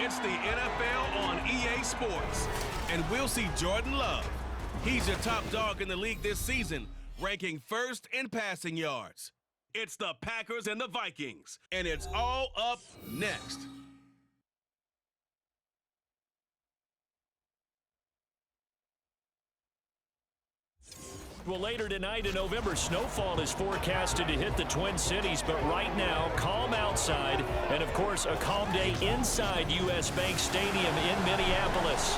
It's the NFL on EA Sports. And we'll see Jordan Love. He's your top dog in the league this season, ranking first in passing yards. It's the Packers and the Vikings, and it's all up next. Well, later tonight in November, snowfall is forecasted to hit the Twin Cities, but right now, calm outside, and of course, a calm day inside U.S. Bank Stadium in Minneapolis.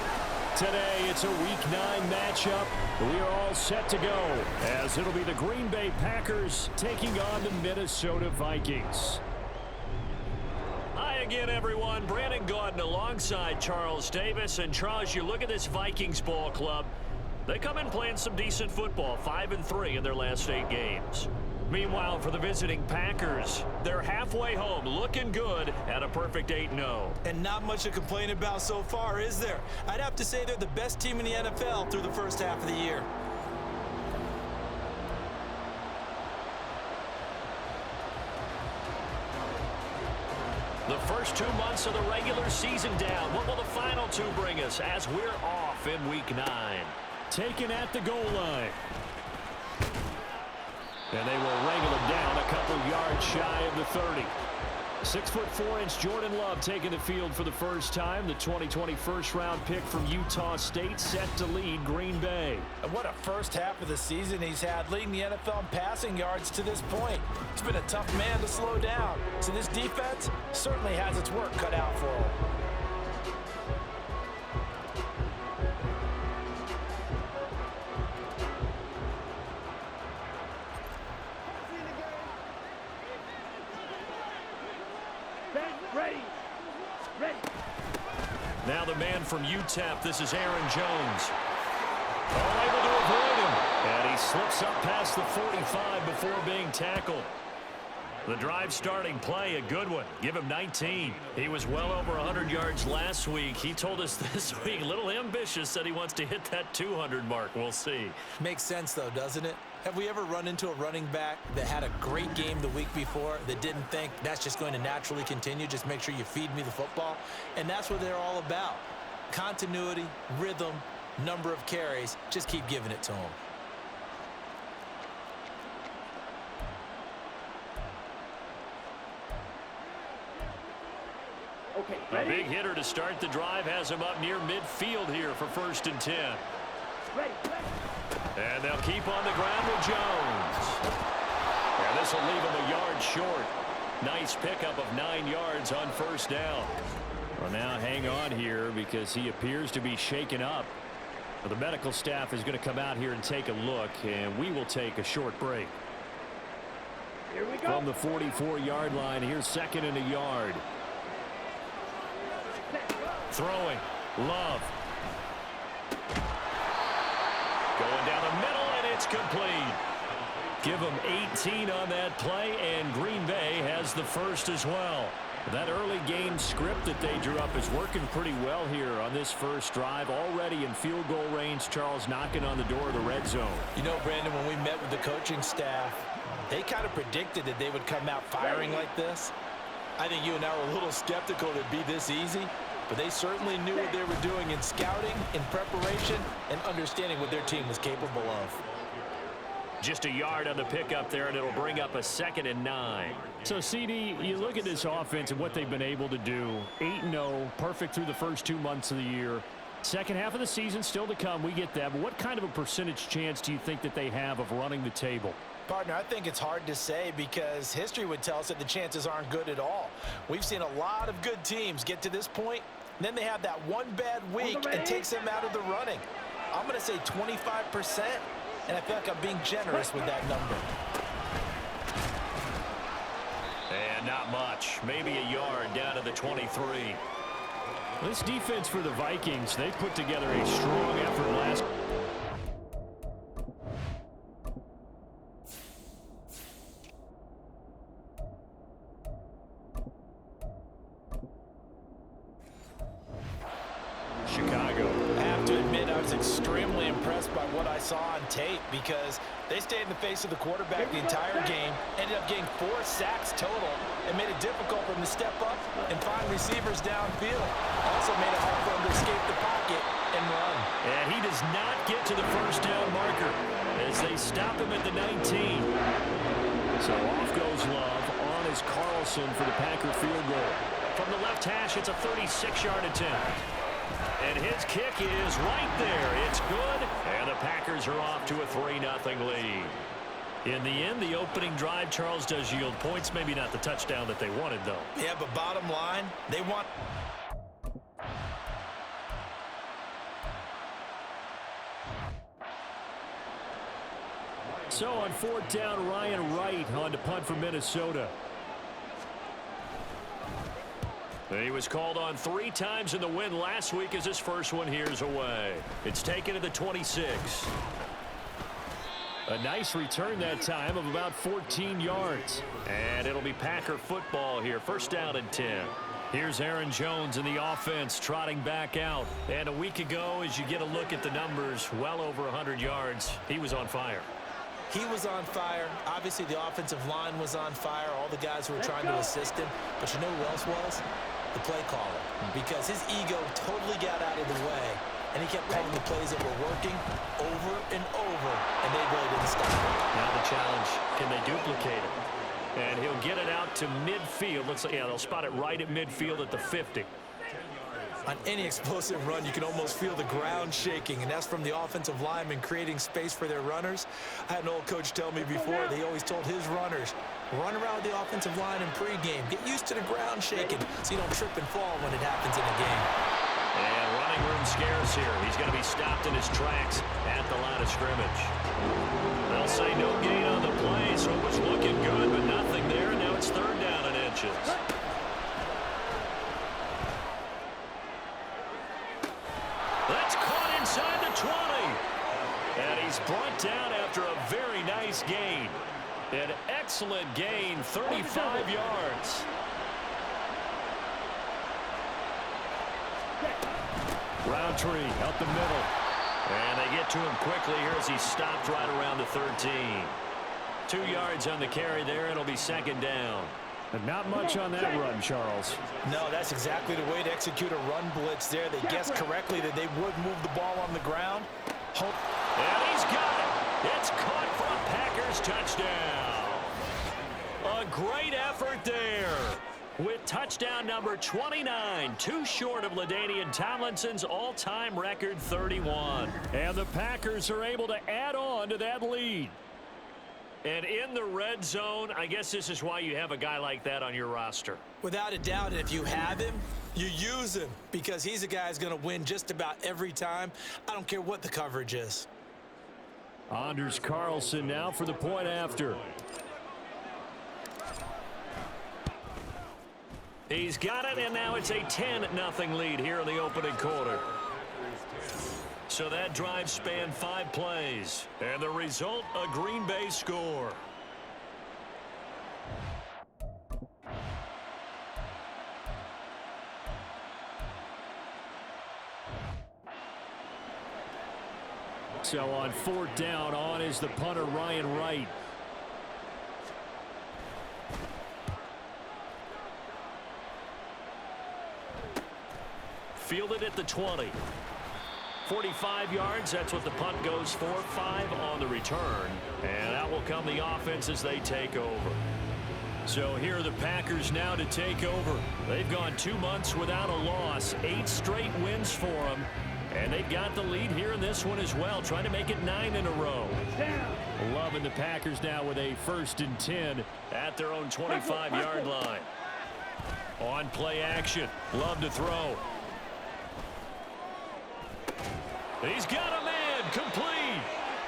Today, it's a Week 9 matchup. We are all set to go, as it'll be the Green Bay Packers taking on the Minnesota Vikings. Hi again, everyone. Brandon Gaudin alongside Charles Davis. And Charles, you look at this Vikings ball club. They come in playing some decent football, 5-3 in their last 8 games. Meanwhile, for the visiting Packers, they're halfway home, looking good at a perfect 8-0. And not much to complain about so far, is there? I'd have to say they're the best team in the NFL through the first half of the year. The first 2 months of the regular season down. What will the final 2 bring us as we're off in Week 9? Taken at the goal line. And they will wrangle him down a couple yards shy of the 30. 6'4" Jordan Love taking the field for the first time. The 2020 first-round pick from Utah State set to lead Green Bay. And what a first half of the season he's had, leading the NFL in passing yards to this point. He's been a tough man to slow down. So this defense certainly has its work cut out for him. Now the man from UTEP, this is Aaron Jones. Able to avoid him. And he slips up past the 45 before being tackled. The drive starting play, a good one. Give him 19. He was well over 100 yards last week. He told us this week, a little ambitious, said he wants to hit that 200 mark. We'll see. Makes sense, though, doesn't it? Have we ever run into a running back that had a great game the week before that didn't think that's just going to naturally continue? Just make sure you feed me the football. And that's what they're all about. Continuity, rhythm, number of carries. Just keep giving it to them. A big hitter to start the drive has him up near midfield here for 1st and 10. And they'll keep on the ground with Jones. And this will leave him a yard short. Nice pickup of 9 yards on 1st down. Well, now hang on here because he appears to be shaken up. Well, the medical staff is going to come out here and take a look, and we will take a short break. Here we go. From the 44-yard line, here's 2nd and a yard. Throwing. Love. Going down the middle, and it's complete. Give them 18 on that play, and Green Bay has the first as well. That early game script that they drew up is working pretty well here on this first drive. Already in field goal range, Charles knocking on the door of the red zone. You know, Brandon, when we met with the coaching staff, they kind of predicted that they would come out firing like this. I think you and I were a little skeptical it'd be this easy, but they certainly knew what they were doing in scouting, in preparation, and understanding what their team was capable of. Just a yard on the pickup there, and it'll bring up a 2nd and 9. So, CD, you look at this offense and what they've been able to do. 8-0, perfect through the first 2 months of the year. Second half of the season still to come, we get that. But what kind of a percentage chance do you think that they have of running the table? Partner, I think it's hard to say because history would tell us that the chances aren't good at all. We've seen a lot of good teams get to this point, and then they have that one bad week and takes them out of the running. I'm going to say 25%, and I feel like I'm being generous with that number. And not much. Maybe a yard down to the 23. This defense for the Vikings, they put together a strong effort last. extremely impressed by what I saw on tape because they stayed in the face of the quarterback the entire game, ended up getting 4 sacks total, and made it difficult for him to step up and find receivers downfield. Also made it hard for him to escape the pocket and run. And he does not get to the first down marker as they stop him at the 19. So off goes Love. On is Carlson for the Packer field goal. From the left hash, it's a 36-yard attempt. And his kick is right there. It's good. And the Packers are off to a 3-0 lead. In the end, the opening drive, Charles, does yield points. Maybe not the touchdown that they wanted, though. Yeah, but bottom line, they want... So on 4th down, Ryan Wright on to punt for Minnesota. He was called on 3 times in the win last week as his first one here's away. It's taken to the 26. A nice return that time of about 14 yards. And it'll be Packer football here. 1st down and 10. Here's Aaron Jones in the offense trotting back out. And a week ago, as you get a look at the numbers, well over 100 yards, he was on fire. He was on fire. Obviously, the offensive line was on fire. All the guys who were trying to assist him. But you know who else was? The play caller. Because his ego totally got out of the way. And he kept calling the plays that were working over and over. And they really didn't stop him. Now the challenge, can they duplicate it? And he'll get it out to midfield. Looks like, yeah, they'll spot it right at midfield at the 50. On any explosive run, you can almost feel the ground shaking, and that's from the offensive linemen creating space for their runners. I had an old coach tell me before, that he always told his runners, run around with the offensive line in pregame. Get used to the ground shaking so you don't trip and fall when it happens in a game. And running room scarce here. He's going to be stopped in his tracks at the line of scrimmage. They'll say no gain on the play, so it was looking good, but nothing there, and now it's 3rd down and inches. That's caught inside the 20. And he's brought down after a very nice gain. An excellent gain, 35 yards. Roundtree out the middle. And they get to him quickly here as he stopped right around the 13. 2 yards on the carry there. It'll be 2nd down. But not much on that run, Charles. No, that's exactly the way to execute a run blitz there. They guessed correctly that they would move the ball on the ground. And he's got it. It's caught for a Packers touchdown. A great effort there. With touchdown number 29, too short of LaDainian Tomlinson's all-time record 31. And the Packers are able to add on to that lead. And in the red zone, I guess this is why you have a guy like that on your roster. Without a doubt, and if you have him, you use him because he's a guy who's going to win just about every time. I don't care what the coverage is. Anders Carlson now for the point after. He's got it, and now it's a 10-0 lead here in the opening quarter. So that drive spanned 5 plays, and the result, a Green Bay score. So on 4th down, on is the punter Ryan Wright. Fielded at the 20. 45 yards, that's what the punt goes for. 5 on the return. And out will come the offense as they take over. So here are the Packers now to take over. They've gone 2 months without a loss. 8 straight wins for them. And they've got the lead here in this one as well, trying to make it 9 in a row. Loving the Packers now with a 1st and 10 at their own 25-yard line. On play action, Love to throw. He's got a man, complete.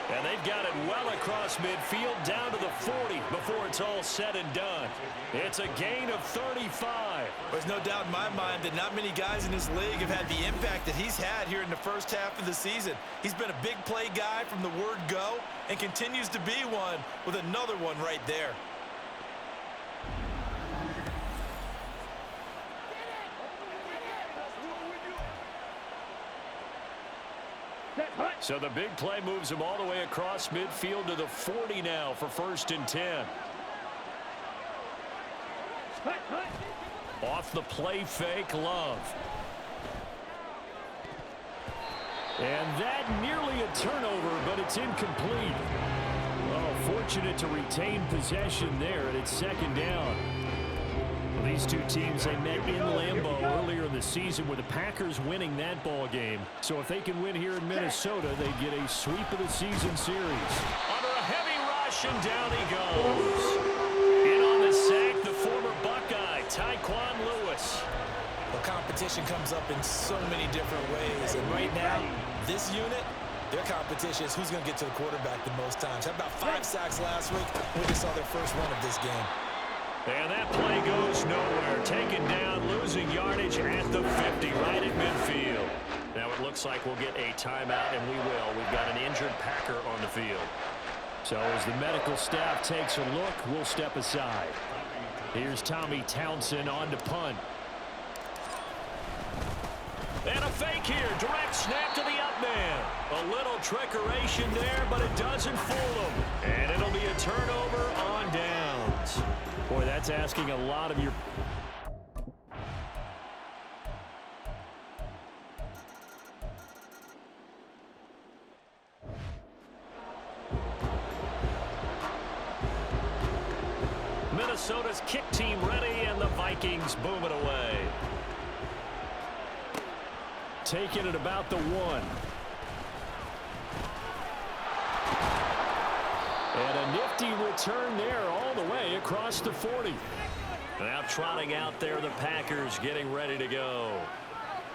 And they've got it well across midfield down to the 40 before it's all said and done. It's a gain of 35. There's no doubt in my mind that not many guys in this league have had the impact that he's had here in the first half of the season. He's been a big play guy from the word go and continues to be one with another one right there. So the big play moves him all the way across midfield to the 40 now for 1st and 10. Off the play fake, Love. And that nearly a turnover, but it's incomplete. Oh, fortunate to retain possession there, and it's 2nd down. Well, these two teams, they met in Lambeau earlier in the season with the Packers winning that ball game. So if they can win here in Minnesota, they get a sweep of the season series. Under a heavy rush, and down he goes. In on the sack, the former Buckeye, Tyquan Lewis. The competition comes up in so many different ways, and right now, this unit, their competition is who's going to get to the quarterback the most times. Had about 5 sacks last week when they saw their first one of this game. And that play goes nowhere. Taken down, losing yardage at the 50, right at midfield. Now it looks like we'll get a timeout, and we will. We've got an injured Packer on the field. So as the medical staff takes a look, we'll step aside. Here's Tommy Townsend on to punt. And a fake here. Direct snap to the up man. A little trickeration there, but it doesn't fool him. And it'll be a turnover on downs. Boy, that's asking a lot of your... Minnesota's kick team ready, and the Vikings boom it away. Taking it about the 1. And a nifty return there all the way across the 40. Now trotting out there, the Packers getting ready to go.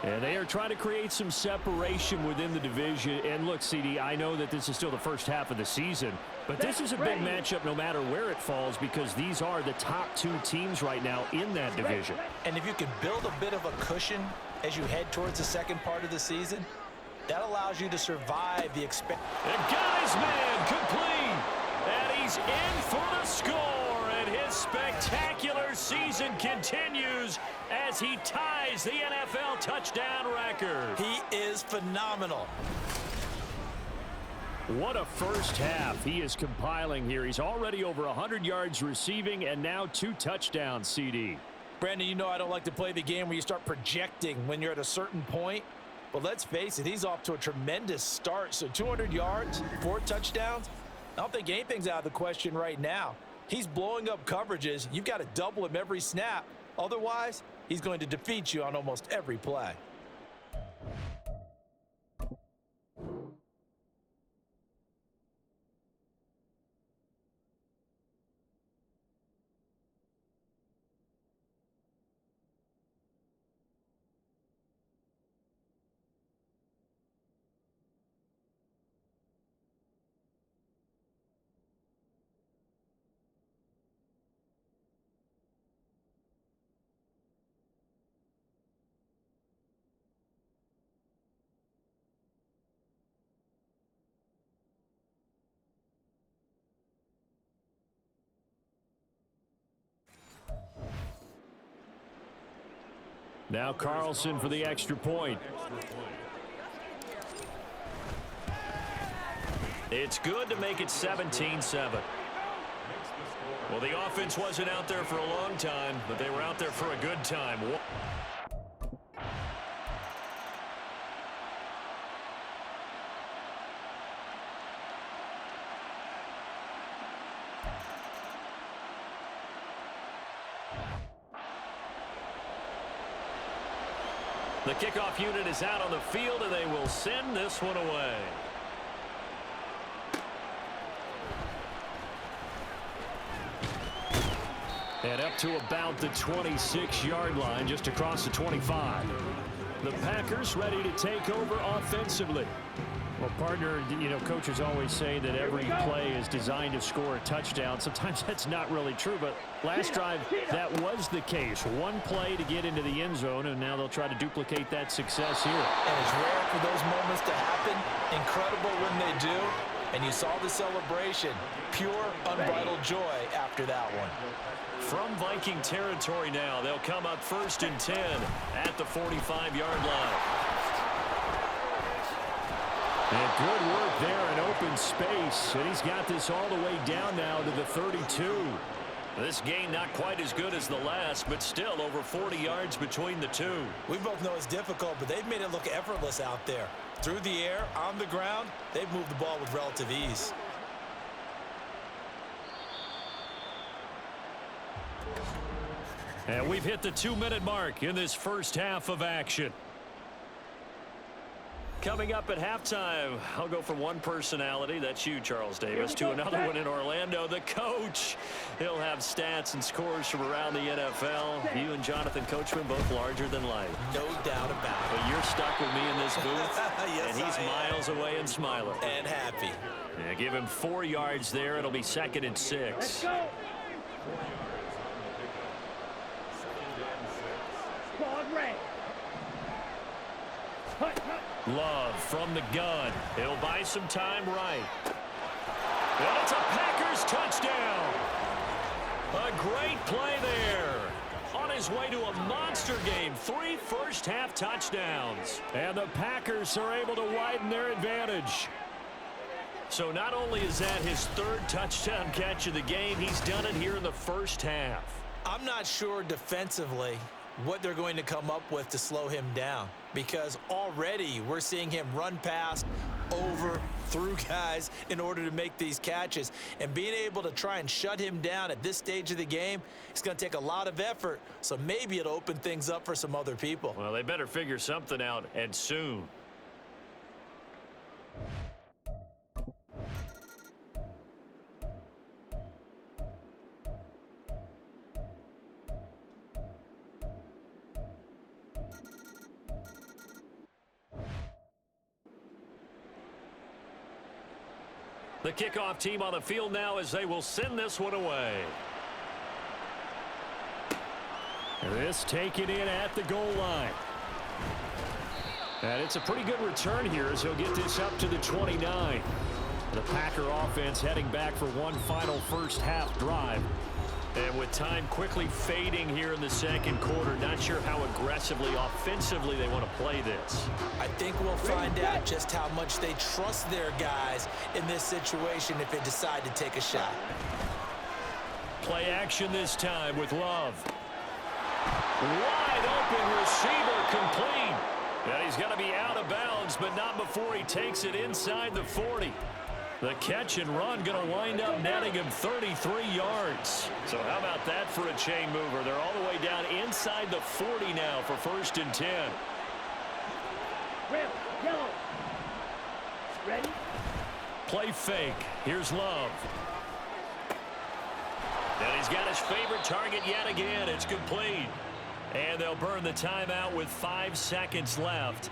And they are trying to create some separation within the division. And look, CD, I know that this is still the first half of the season, but this is a big matchup no matter where it falls, because these are the top 2 teams right now in that division. And if you can build a bit of a cushion as you head towards the second part of the season, that allows you to survive the And got his man complete. And he's in for the score. And his spectacular season continues as he ties the NFL touchdown record. He is phenomenal. What a first half he is compiling here. He's already over 100 yards receiving and now 2 touchdowns, CD. Brandon, you know I don't like to play the game where you start projecting when you're at a certain point. But let's face it, he's off to a tremendous start. So 200 yards, 4 touchdowns. I don't think anything's out of the question right now. He's blowing up coverages. You've got to double him every snap. Otherwise, he's going to defeat you on almost every play. Now Carlson for the extra point. It's good to make it 17-7. Well, the offense wasn't out there for a long time, but they were out there for a good time. The kickoff unit is out on the field, and they will send this one away. And up to about the 26-yard line, just across the 25. The Packers ready to take over offensively. Well, partner, you know, coaches always say that every play is designed to score a touchdown. Sometimes that's not really true, but last drive, that was the case. One play to get into the end zone, and now they'll try to duplicate that success here. And it's rare for those moments to happen. Incredible when they do. And you saw the celebration. Pure, unbridled joy after that one. From Viking territory now, they'll come up 1st and 10 at the 45-yard line. And good work there in open space. And he's got this all the way down now to the 32. This gain not quite as good as the last, but still over 40 yards between the two. We both know it's difficult, but they've made it look effortless out there. Through the air, on the ground, they've moved the ball with relative ease. And we've hit the 2-minute mark in this first half of action. Coming up at halftime, I'll go from one personality, that's you, Charles Davis, to another one in Orlando, the coach. He'll have stats and scores from around the NFL. You and Jonathan Coachman both larger than life. No doubt about it. But you're stuck with me in this booth, Yes, and he's miles away and smiling. And happy. Yeah, give him 4 yards there. It'll be 2nd and 6. Let's go. Squad red. Hut, hut. Love from the gun. He'll buy some time right. And it's a Packers touchdown. A great play there. On his way to a monster game. 3 first-half touchdowns. And the Packers are able to widen their advantage. So not only is that his 3rd touchdown catch of the game, he's done it here in the first half. I'm not sure defensively what they're going to come up with to slow him down, because already we're seeing him run past, over, through guys in order to make these catches. And being able to try and shut him down at this stage of the game, it's going to take a lot of effort, so maybe it'll open things up for some other people. Well, they better figure something out, and soon. The kickoff team on the field now as they will send this one away. This taken in at the goal line. And it's a pretty good return here as he'll get this up to the 29. The Packer offense heading back for one final first half drive. And with time quickly fading here in the second quarter, not sure how aggressively, offensively they want to play this. I think we'll find out just how much they trust their guys in this situation if they decide to take a shot. Play action this time with Love. Wide open receiver complete. And he's going to be out of bounds, but not before he takes it inside the 40. The catch and run going to wind up netting him 33 yards. So how about that for a chain mover? They're all the way down inside the 40 now for 1st and 10. Red, yellow. Ready? Play fake. Here's Love. And he's got his favorite target yet again. It's complete. And they'll burn the timeout with 5 seconds left.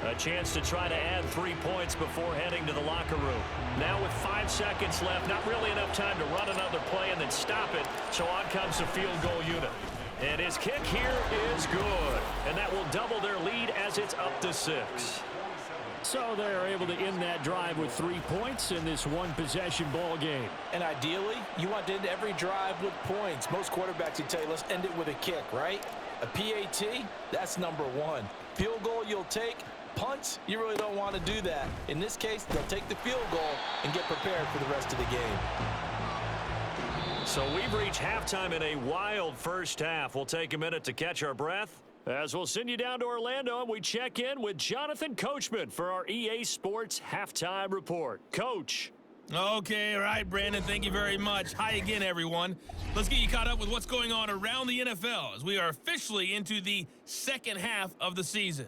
A chance to try to add 3 points before heading to the locker room. Now with 5 seconds left, not really enough time to run another play and then stop it. So on comes the field goal unit. And his kick here is good. And that will double their lead as it's up to 6. So they're able to end that drive with 3 points in this one-possession ball game. And ideally, you want to end every drive with points. Most quarterbacks would tell you, let's end it with a kick, right? A PAT, that's number 1. Field goal you'll take. Punts, you really don't want to do that. In this case, they'll take the field goal and get prepared for the rest of the game. So we've reached halftime in a wild first half. We'll take a minute to catch our breath as we'll send you down to Orlando and we check in with Jonathan Coachman for our EA Sports Halftime Report. Coach. Okay, all right, Brandon, thank you very much. Hi again, everyone. Let's get you caught up with what's going on around the NFL as we are officially into the second half of the season.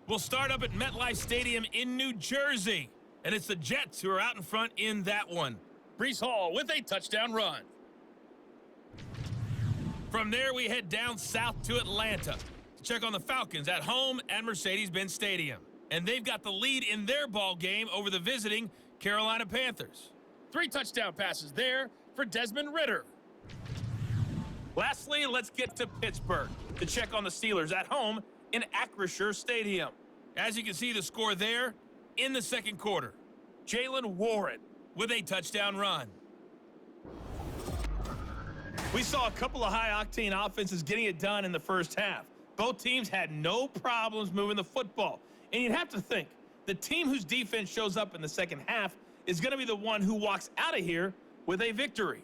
We'll start up at MetLife Stadium in New Jersey, and it's the Jets who are out in front in that one. Breece Hall with a touchdown run. From there, we head down south to Atlanta to check on the Falcons at home at Mercedes-Benz Stadium. And they've got the lead in their ball game over the visiting Carolina Panthers. 3 touchdown passes there for Desmond Ridder. Lastly, let's get to Pittsburgh to check on the Steelers at home in Acrisure Stadium. As you can see the score there in the second quarter. Jalen Warren with a touchdown run. We saw a couple of high-octane offenses getting it done in the first half. Both teams had no problems moving the football. And you'd have to think the team whose defense shows up in the second half is going to be the one who walks out of here with a victory.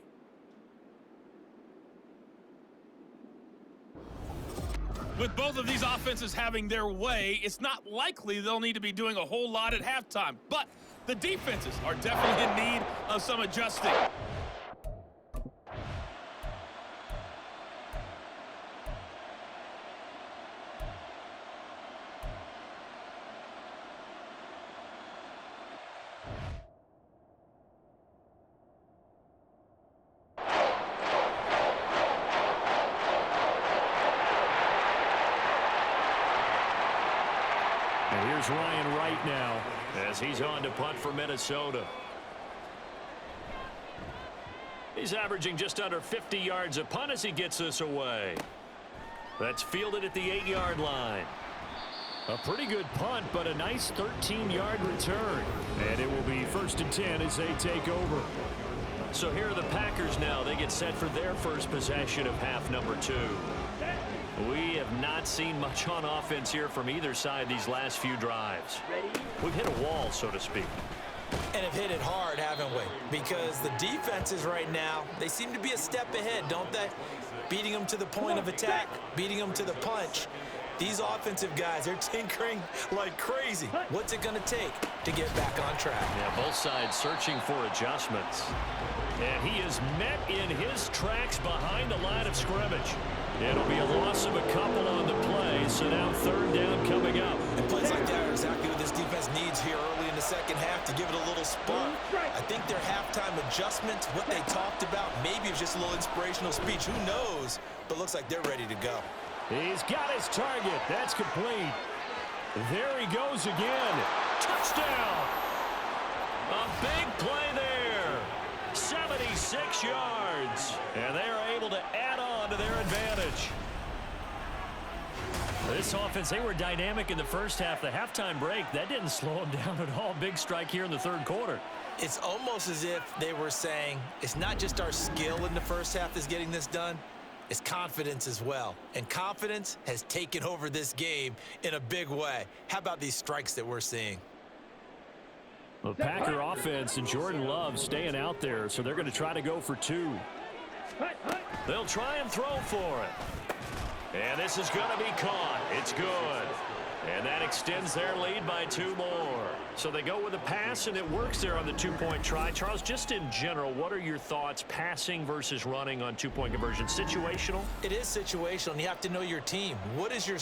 With both of these offenses having their way, it's not likely they'll need to be doing a whole lot at halftime. But the defenses are definitely in need of some adjusting. And here's Ryan Wright now as he's on to punt for Minnesota. He's averaging just under 50 yards a punt as he gets this away. That's fielded at the 8-yard line. A pretty good punt, but a nice 13-yard return. And it will be 1st and 10 as they take over. So here are the Packers now. They get set for their first possession of half number 2. We have not seen much on offense here from either side these last few drives. We've hit a wall, so to speak. And have hit it hard, haven't we? Because the defenses right now, they seem to be a step ahead, don't they? Beating them to the point of attack, beating them to the punch. These offensive guys, they're tinkering like crazy. What's it going to take to get back on track? Yeah, both sides searching for adjustments. And he is met in his tracks behind the line of scrimmage. It'll be a loss of a couple on the play, so now 3rd down coming up. And plays like that are exactly what this defense needs here early in the second half to give it a little spark. I think their halftime adjustments, what they talked about, maybe it's just a little inspirational speech. Who knows? But looks like they're ready to go. He's got his target. That's complete. There he goes again. Touchdown. A big play there. 76 yards. And they are able to add on to their advantage. This offense, they were dynamic in the first half. The halftime break, that didn't slow them down at all. Big strike here in the 3rd quarter. It's almost as if they were saying, it's not just our skill in the first half that's getting this done. It's confidence as well. And confidence has taken over this game in a big way. How about these strikes that we're seeing? The Packer offense and Jordan Love staying out there, so they're going to try to go for 2. They'll try and throw for it. And this is going to be caught. It's good. And that extends their lead by 2 more. So they go with a pass, and it works there on the 2-point try. Charles, just in general, what are your thoughts passing versus running on 2-point conversion? Situational? It is situational, and you have to know your team. What is your...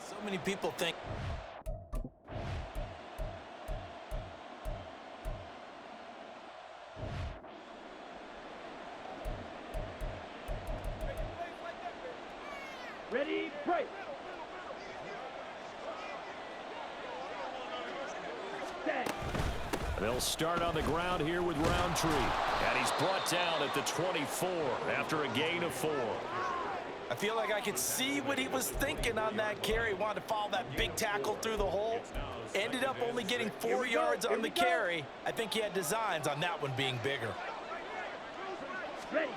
So many people think... Ready, break. Set. They'll start on the ground here with Roundtree. And he's brought down at the 24 after a gain of 4. I feel like I could see what he was thinking on that carry. Wanted to follow that big tackle through the hole. Ended up only getting 4 yards on the carry. I think he had designs on that one being bigger. Ready.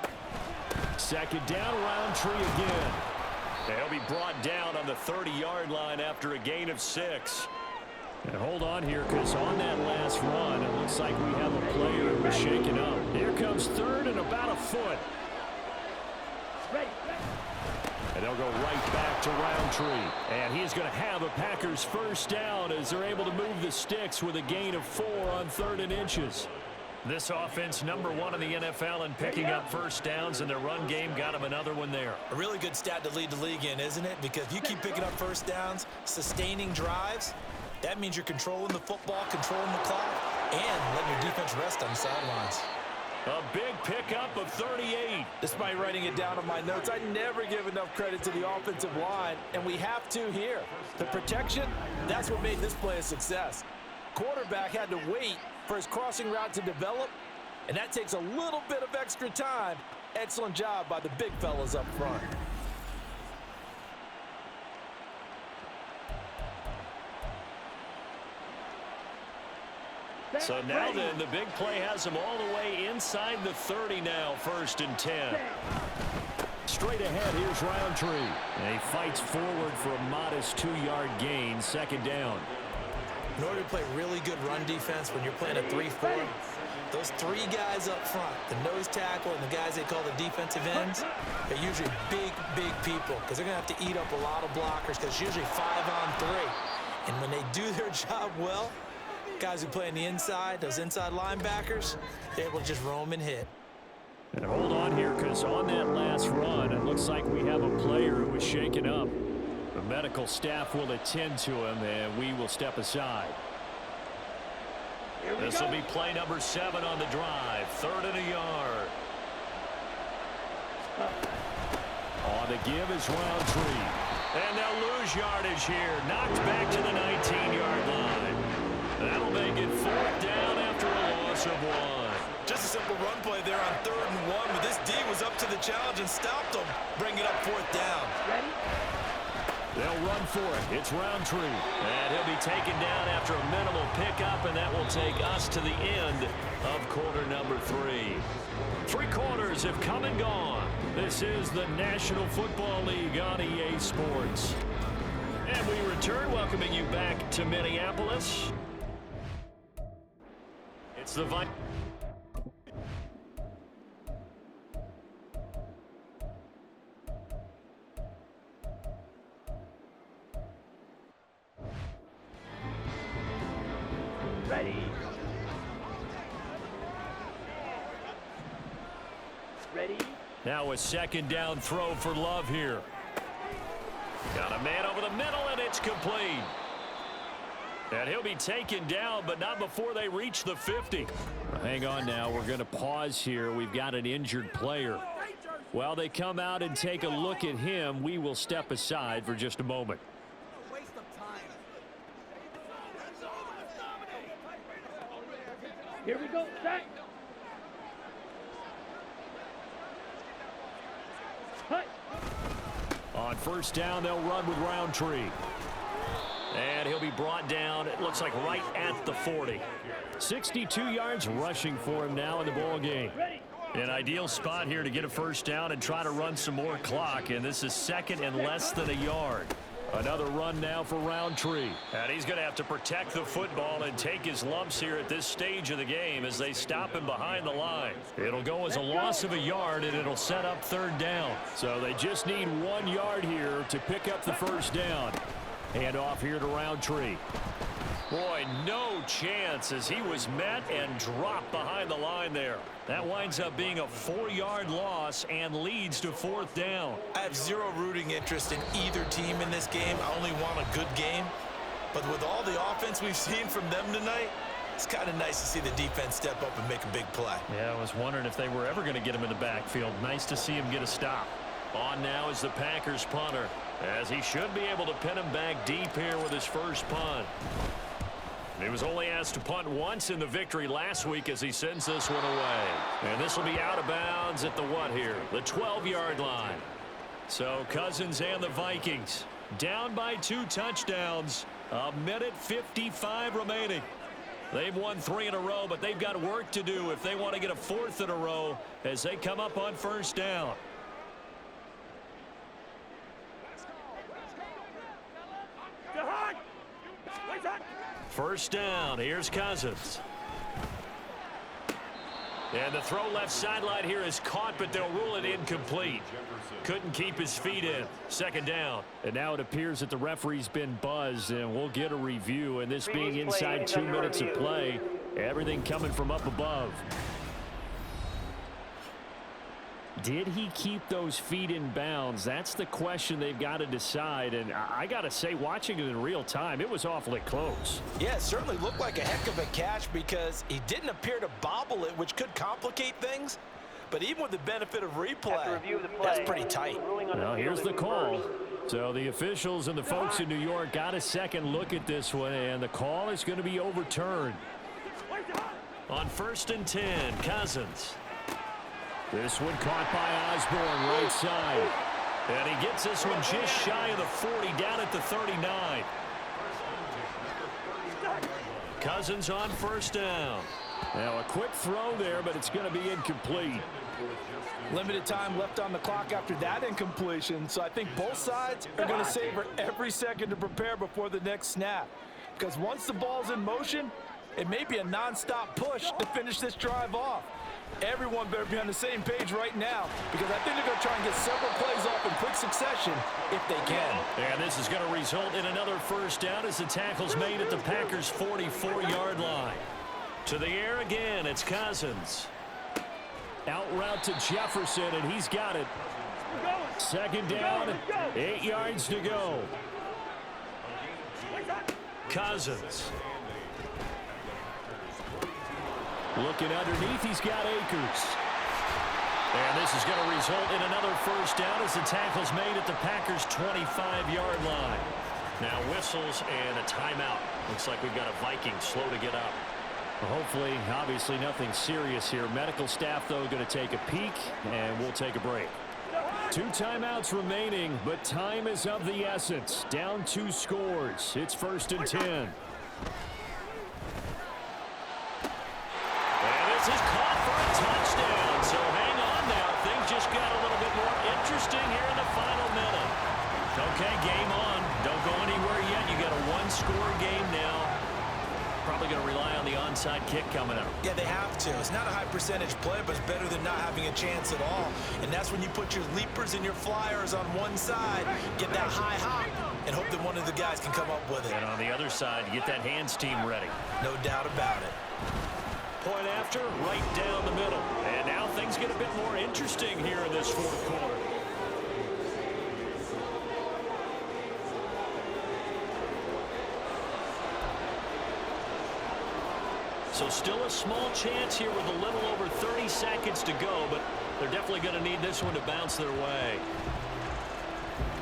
2nd down, Roundtree again. And he'll be brought down on the 30-yard line after a gain of 6. And hold on here, because on that last run, it looks like we have a player who is shaken up. Here comes 3rd and about a foot. Ready. And they'll go right back to Roundtree. And he's going to have a Packers 1st down as they're able to move the sticks with a gain of 4 on 3rd and inches. This offense, number 1 in the NFL in picking up 1st downs, and their run game got them another one there. A really good stat to lead the league in, isn't it? Because if you keep picking up 1st downs, sustaining drives, that means you're controlling the football, controlling the clock, and letting your defense rest on the sidelines. A big pickup of 38. Despite writing it down on my notes, I never give enough credit to the offensive line, and we have to here. The protection, that's what made this play a success. Quarterback had to wait for his crossing route to develop, And that takes a little bit of extra time. Excellent job by the big fellas up front. So now then, the big play has him all the way inside the 30 now, 1st and 10. Straight ahead, here's Roundtree. And he fights forward for a modest 2-yard gain, 2nd down. In order to play really good run defense when you're playing a 3-4, those 3 guys up front, the nose tackle and the guys they call the defensive ends, are usually big people because they're going to have to eat up a lot of blockers because it's usually 5-on-3. And when they do their job well, guys who play on the inside, those inside linebackers, they're able to just roam and hit. And hold on here, because on that last run, it looks like we have a player who was shaken up. The medical staff will attend to him, and we will step aside. This will be play number 7 on the drive. 3rd and a yard. On the give is Roundtree. And they'll lose yardage here. Knocked back to the 19-yard line. That'll make it 4th down after a loss of 1. Just a simple run play there on 3rd and 1, but this D was up to the challenge and stopped them. Bring it up 4th down. Ready? They'll run for it. It's Roundtree. And he'll be taken down after a minimal pickup, and that will take us to the end of quarter number 3. 3 quarters have come and gone. This is the National Football League on EA Sports. And we return, welcoming you back to Minneapolis. It's the Vikings. Ready? Ready? Now a 2nd down throw for Love here. Got a man over the middle, and it's complete. And he'll be taken down, but not before they reach the 50. Hang on now. We're going to pause here. We've got an injured player. While they come out and take a look at him, we will step aside for just a moment. Here we go, set. Hut. On 1st down, they'll run with Roundtree. And he'll be brought down, it looks like right at the 40. 62 yards rushing for him now in the ball game. An ideal spot here to get a 1st down and try to run some more clock. And this is 2nd and less than a yard. Another run now for Roundtree. And he's going to have to protect the football and take his lumps here at this stage of the game as they stop him behind the line. It'll go as a loss of a yard, and it'll set up 3rd down. So they just need 1 yard here to pick up the 1st down. Hand off here to Roundtree. Boy, no chance as he was met and dropped behind the line there. That winds up being a 4-yard loss and leads to 4th down. I have zero rooting interest in either team in this game. I only want a good game. But with all the offense we've seen from them tonight, it's kind of nice to see the defense step up and make a big play. Yeah, I was wondering if they were ever going to get him in the backfield. Nice to see him get a stop. On now is the Packers punter, as he should be able to pin him back deep here with his first punt. He was only asked to punt once in the victory last week as he sends this one away. And this will be out of bounds at the what here? The 12-yard line. So Cousins and the Vikings down by 2 touchdowns. 1:55 remaining. They've won 3 in a row, but they've got work to do if they want to get a 4th in a row as they come up on 1st down. First down, here's Cousins. And the throw left sideline here is caught, but they'll rule it incomplete. Couldn't keep his feet in. 2nd down. And now it appears that the referee's been buzzed, and we'll get a review. And this being inside 2 minutes of play, everything coming from up above. Did he keep those feet in bounds? That's the question they've got to decide. And I got to say, watching it in real time, it was awfully close. Yeah, it certainly looked like a heck of a catch because he didn't appear to bobble it, which could complicate things. But even with the benefit of replay, that's pretty tight. Well, here's the call. So the officials and the folks in New York got a second look at this one, and the call is going to be overturned. On 1st and 10, Cousins. This one caught by Osborne, right side. And he gets this one just shy of the 40, down at the 39. Cousins on 1st down. Now a quick throw there, but it's going to be incomplete. Limited time left on the clock after that incompletion, so I think both sides are going to savor every second to prepare before the next snap. Because once the ball's in motion, it may be a non-stop push to finish this drive off. Everyone better be on the same page right now, because I think they're going to try and get several plays off in quick succession if they can. And this is going to result in another 1st down as the tackle's made at the Packers' 44-yard line. To the air again, it's Cousins. Out route to Jefferson, and he's got it. 2nd down, 8 yards to go. Cousins. Looking underneath, he's got Akers. And this is going to result in another 1st down as the tackle's made at the Packers' 25-yard line. Now whistles and a timeout. Looks like we've got a Vikings slow to get up. Well, hopefully, obviously nothing serious here. Medical staff, though, going to take a peek, and we'll take a break. 2 timeouts remaining, but time is of the essence. Down 2 scores. It's 1st and 10. And this is caught for a touchdown. So hang on now. Things just got a little bit more interesting here in the final minute. Okay, game on. Don't go anywhere yet. You got a 1-score game now. Probably going to rely on the onside kick coming up. Yeah, they have to. It's not a high percentage play, but it's better than not having a chance at all. And that's when you put your leapers and your flyers on one side, get that high hop, and hope that one of the guys can come up with it. And on the other side, get that hands team ready. No doubt about it. Point after, right down the middle. And now things get a bit more interesting here in this 4th quarter. So still a small chance here with a little over 30 seconds to go, but they're definitely going to need this one to bounce their way.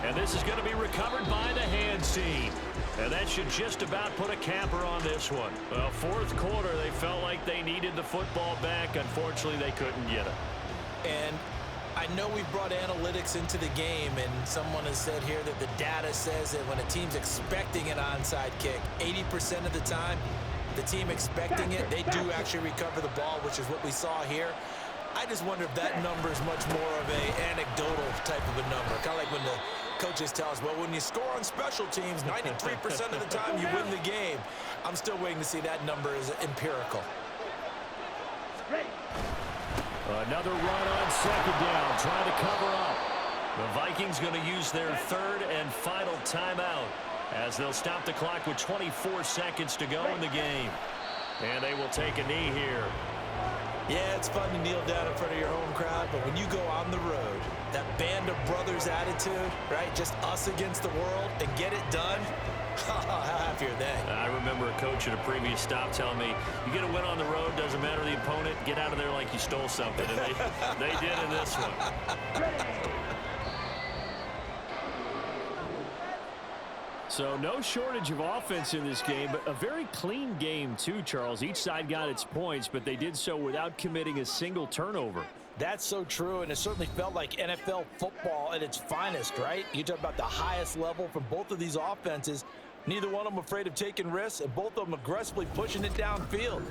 And this is going to be recovered by the hands team. And that should just about put a capper on this one. Well, 4th quarter, they felt like they needed the football back. Unfortunately, they couldn't get it. And I know we've brought analytics into the game, and someone has said here that the data says that when a team's expecting an onside kick, 80% of the time, the team expecting it, they do actually recover the ball, which is what we saw here. I just wonder if that number is much more of a anecdotal type of a number. Kind of like when the coaches tell us, well, when you score on special teams, 93% of the time you win the game. I'm still waiting to see that number is empirical. Another run on 2nd down, trying to cover up. The Vikings going to use their 3rd and final timeout, as they'll stop the clock with 24 seconds to go in the game. And they will take a knee here. Yeah, it's fun to kneel down in front of your home crowd, but when you go on the road, that band of brothers attitude, right? Just us against the world and get it done. How happy are they? I remember a coach at a previous stop telling me, you get a win on the road, doesn't matter the opponent, get out of there like you stole something. And they did in this one. So no shortage of offense in this game, but a very clean game too, Charles. Each side got its points, but they did so without committing a single turnover. That's so true, and it certainly felt like NFL football at its finest, right? You talk about the highest level from both of these offenses. Neither one of them afraid of taking risks, and both of them aggressively pushing it downfield.